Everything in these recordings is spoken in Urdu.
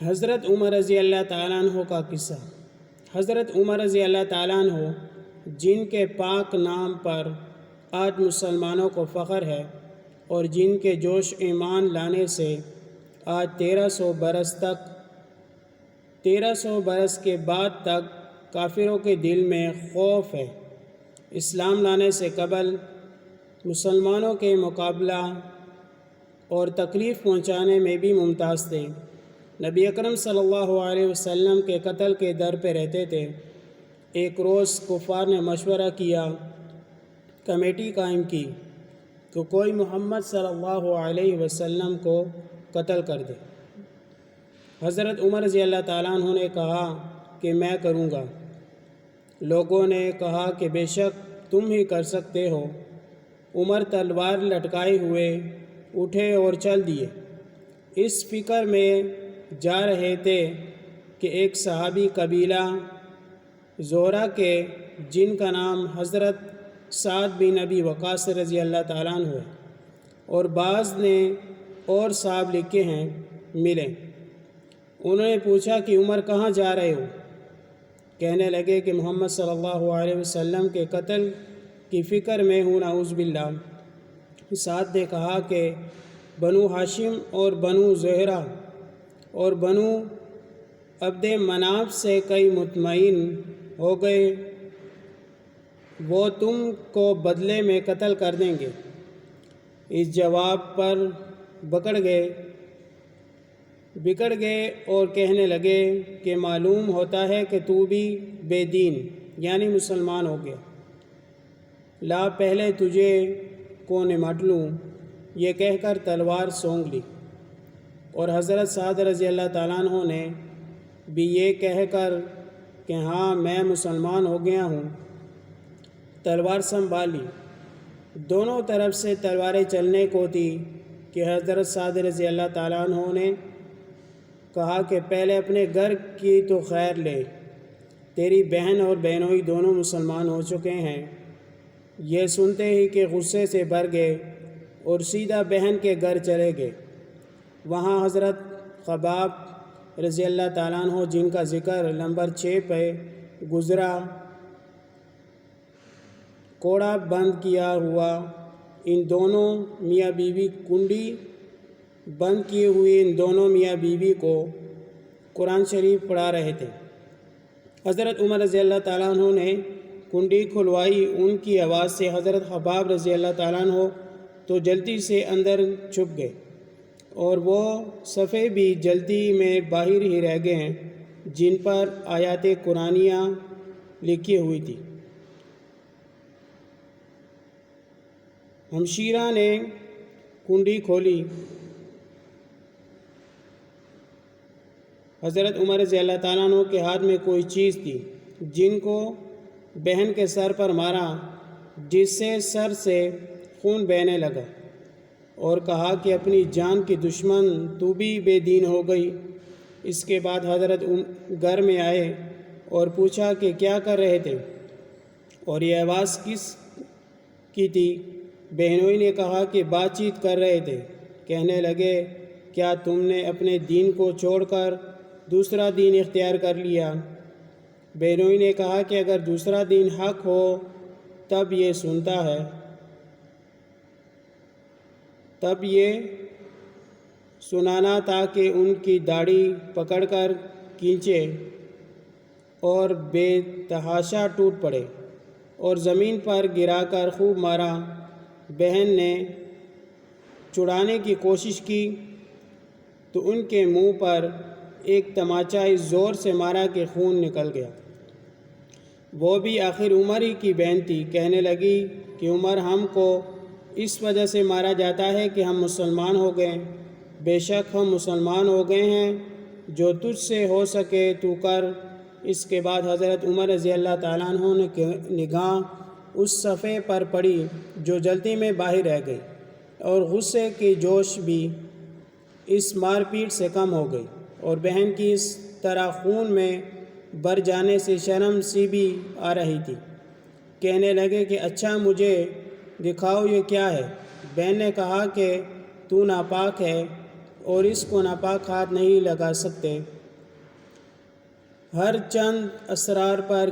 حضرت عمر رضی اللہ تعالیٰ عنہ کا قصہ۔ حضرت عمر رضی اللہ تعالیٰ عنہ جن کے پاک نام پر آج مسلمانوں کو فخر ہے اور جن کے جوش ایمان لانے سے آج 1300 برس کے بعد تک کافروں کے دل میں خوف ہے، اسلام لانے سے قبل مسلمانوں کے مقابلہ اور تکلیف پہنچانے میں بھی ممتاز تھے۔ نبی اکرم صلی اللہ علیہ وسلم کے قتل کے در پہ رہتے تھے۔ ایک روز کفار نے مشورہ کیا، کمیٹی قائم کی کہ کوئی محمد صلی اللہ علیہ وسلم کو قتل کر دے۔ حضرت عمر رضی اللہ تعالیٰ عنہ نے کہا کہ میں کروں گا۔ لوگوں نے کہا کہ بے شک تم ہی کر سکتے ہو۔ عمر تلوار لٹکائے ہوئے اٹھے اور چل دیے۔ اس فکر میں جا رہے تھے کہ ایک صحابی قبیلہ زہرہ کے جن کا نام حضرت سعد بن ابی وقاص رضی اللہ تعالیٰ عنہ ہے اور بعض نے اور صاحب لکھے ہیں، ملے۔ انہوں نے پوچھا کہ عمر کہاں جا رہے ہو؟ کہنے لگے کہ محمد صلی اللہ علیہ وسلم کے قتل کی فکر میں ہوں، نعوذ باللہ۔ سعد نے کہا کہ بنو ہاشم اور بنو زہرہ اور بنو عبد مناف سے کئی مطمئن ہو گئے، وہ تم کو بدلے میں قتل کر دیں گے۔ اس جواب پر بگڑ گئے اور کہنے لگے کہ معلوم ہوتا ہے کہ تو بھی بے دین یعنی مسلمان ہو گیا، لا پہلے تجھے کو نمٹ لوں۔ یہ کہہ کر تلوار سونگ لی، اور حضرت سعد رضی اللہ تعالیٰ عنہ نے بھی یہ کہہ کر کہ ہاں میں مسلمان ہو گیا ہوں، تلوار سنبھال لی۔ دونوں طرف سے تلواریں چلنے کو تھی کہ حضرت سعد رضی اللہ تعالیٰ عنہ نے کہا کہ پہلے اپنے گھر کی تو خیر لے، تیری بہن اور بہنوئی دونوں مسلمان ہو چکے ہیں۔ یہ سنتے ہی کہ غصے سے بھر گئے اور سیدھا بہن کے گھر چلے گئے۔ وہاں حضرت خباب رضی اللہ تعالیٰ عنہ جن کا ذکر نمبر 6 پہ گزرا، کوڑا بند کیا ہوا ان دونوں میاں بیوی کنڈی بند کیے ہوئے ان دونوں میاں بیوی کو قرآن شریف پڑھا رہے تھے۔ حضرت عمر رضی اللہ تعالیٰ عنہ نے کنڈی کھلوائی۔ ان کی آواز سے حضرت خباب رضی اللہ تعالیٰ عنہ تو جلدی سے اندر چھپ گئے، اور وہ صفحے بھی جلدی میں باہر ہی رہ گئے ہیں جن پر آیات قرآنیہ لکھی ہوئی تھی۔ ہمشیرہ نے کنڈی کھولی۔ حضرت عمر رضی اللہ تعالیٰ عنہ کے ہاتھ میں کوئی چیز تھی جن کو بہن کے سر پر مارا، جس سے سر سے خون بہنے لگا، اور کہا کہ اپنی جان کی دشمن تو بھی بے دین ہو گئی۔ اس کے بعد حضرت گھر میں آئے اور پوچھا کہ کیا کر رہے تھے اور یہ آواز کس کی تھی؟ بہنوئی نے کہا کہ بات چیت کر رہے تھے۔ کہنے لگے کیا تم نے اپنے دین کو چھوڑ کر دوسرا دین اختیار کر لیا؟ بہنوئی نے کہا کہ اگر دوسرا دین حق ہو تب یہ سنتا ہے، تب یہ سنانا تھا کہ ان کی داڑھی پکڑ کر کھینچے اور بے تحاشا ٹوٹ پڑے اور زمین پر گرا کر خوب مارا۔ بہن نے چھڑانے کی کوشش کی تو ان کے منہ پر ایک تماچا اس زور سے مارا کہ خون نکل گیا۔ وہ بھی آخر عمر ہی کی بہن تھی۔ کہنے لگی کہ عمر، ہم کو اس وجہ سے مارا جاتا ہے کہ ہم مسلمان ہو گئے۔ بے شک ہم مسلمان ہو گئے ہیں، جو تجھ سے ہو سکے تو کر۔ اس کے بعد حضرت عمر رضی اللہ تعالیٰ عنہ نے نگاہ اس صفحے پر پڑی جو جلدی میں باہر رہ گئی، اور غصے کی جوش بھی اس مار پیٹ سے کم ہو گئی، اور بہن کی اس طرح خون میں بھر جانے سے شرم سی بھی آ رہی تھی۔ کہنے لگے کہ اچھا مجھے دکھاؤ یہ کیا ہے؟ بہن نے کہا کہ تو ناپاک ہے اور اس کو ناپاک ہاتھ نہیں لگا سکتے۔ ہر چند اسرار پر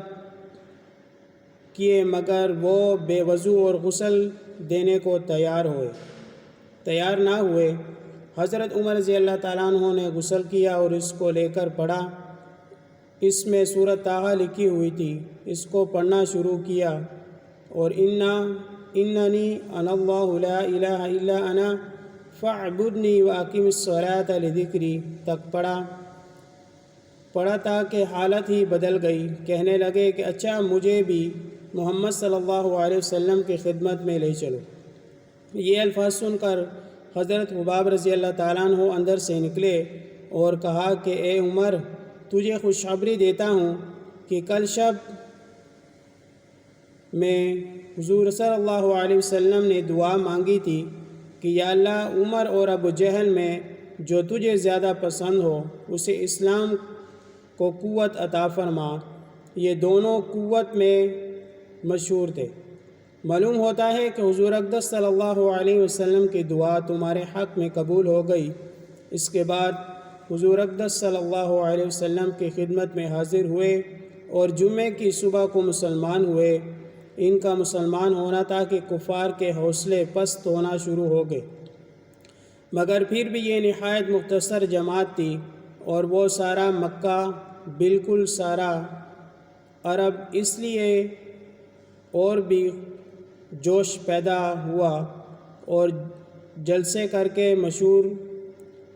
کیے مگر وہ بے وضو اور غسل دینے کو تیار نہ ہوئے۔ حضرت عمر رضی اللہ تعالیٰ عنہ نے غسل کیا اور اس کو لے کر پڑھا۔ اس میں سورۃ طٰہٰ لکھی ہوئی تھی۔ اس کو پڑھنا شروع کیا اور اننی انا اللہ لا الہ الا انا فاعبدنی واقم الصلاۃ لذکری تک پڑھا تاکہ حالت ہی بدل گئی۔ کہنے لگے کہ اچھا مجھے بھی محمد صلی اللہ علیہ وسلم کی خدمت میں لے چلو۔ یہ الفاظ سن کر حضرت خباب رضی اللہ تعالیٰ عنہ اندر سے نکلے اور کہا کہ اے عمر، تجھے خوشخبری دیتا ہوں کہ کل شب میں حضور صلی اللہ علیہ وسلم نے دعا مانگی تھی کہ یا اللہ، عمر اور ابو جہل میں جو تجھے زیادہ پسند ہو اسے اسلام کو قوت عطا فرما۔ یہ دونوں قوت میں مشہور تھے۔ معلوم ہوتا ہے کہ حضور اقدس صلی اللہ علیہ وسلم کی دعا تمہارے حق میں قبول ہو گئی۔ اس کے بعد حضور اقدس صلی اللہ علیہ وسلم کی خدمت میں حاضر ہوئے اور جمعے کی صبح کو مسلمان ہوئے۔ ان کا مسلمان ہونا تھا کہ کفار کے حوصلے پست ہونا شروع ہو گئے، مگر پھر بھی یہ نہایت مختصر جماعت تھی اور وہ سارا مکہ، بالکل سارا عرب، اس لیے اور بھی جوش پیدا ہوا اور جلسے کر کے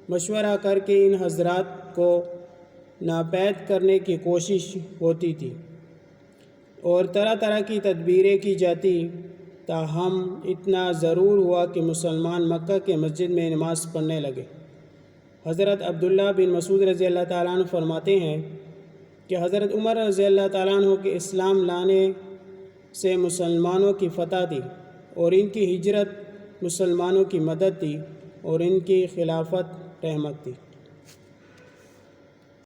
مشورہ کر کے ان حضرات کو ناپید کرنے کی کوشش ہوتی تھی اور طرح طرح کی تدبیریں کی جاتی۔ تاہم اتنا ضرور ہوا کہ مسلمان مکہ کے مسجد میں نماز پڑھنے لگے۔ حضرت عبداللہ بن مسعود رضی اللہ تعالیٰ عنہ فرماتے ہیں کہ حضرت عمر رضی اللہ تعالیٰ عنہ کے اسلام لانے سے مسلمانوں کی فتح تھی اور ان کی ہجرت مسلمانوں کی مدد تھی اور ان کی خلافت رحمت تھی۔